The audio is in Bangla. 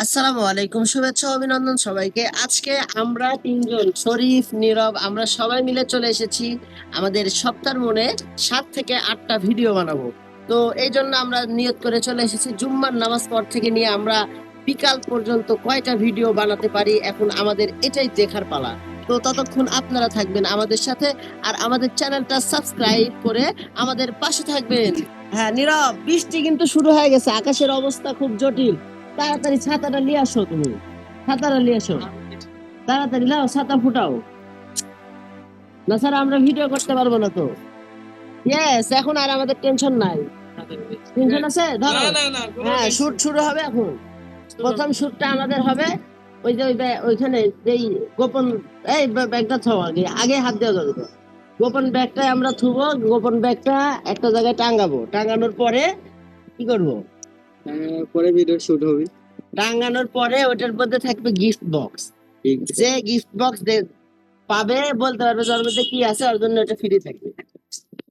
আসসালামু আলাইকুম, শুভেচ্ছা অভিনন্দন সবাইকে। আজকে আমরা তিনজন শরীফ, নীরব, আমরা সবাই মিলে চলে এসেছি আমাদের সপ্তাহের মনে 7 থেকে 8টা ভিডিও বানাবো। তো এই জন্য আমরা নিয়ত করে চলে এসেছি জুম্মার নামাজ পর থেকে নিয়ে আমরা বিকাল পর্যন্ত কয়টা ভিডিও বানাতে পারি, এখন আমাদের এটাই দেখার পালা। তো ততক্ষণ আপনারা থাকবেন আমাদের সাথে, আর আমাদের চ্যানেলটা সাবস্ক্রাইব করে আমাদের পাশে থাকবেন। হ্যাঁ নীরব, বৃষ্টি কিন্তু শুরু হয়ে গেছে, আকাশের অবস্থা খুব জটিল। তাড়াতাড়ি ছাতাটা নিয়ে আসো, তুমি ছাতাটা নিয়ে আসো, তাড়াতাড়ি নাও, ছাতা ফুটাও, না স্যার আমরা ভিডিও করতে পারবো না তো। ইয়েস, এখন আর আমাদের টেনশন নাই। টেনশন আছে, ধরো। হ্যাঁ, শুট শুরু হবে এখন। প্রথম শুটটা আমাদের হবে ওই যে ওইখানে যেই গোপন, এই ব্যাগটা থাও, আগে আগে হাত দেওয়া যাবে তো। গোপন ব্যাগটা আমরা থুবো, গোপন ব্যাগটা একটা জায়গায় টাঙ্গাবো, টাঙ্গানোর পরে কি করবো? পরে ভিডিও শুট হবে। টাঙ্গানোর পরে ওটার মধ্যে থাকবে গিফট বক্স। যে গিফট বক্স পাবে বলতে পারবে যে ওর মধ্যে কি আছে, ওর জন্য এটা ফ্রি থাকবে।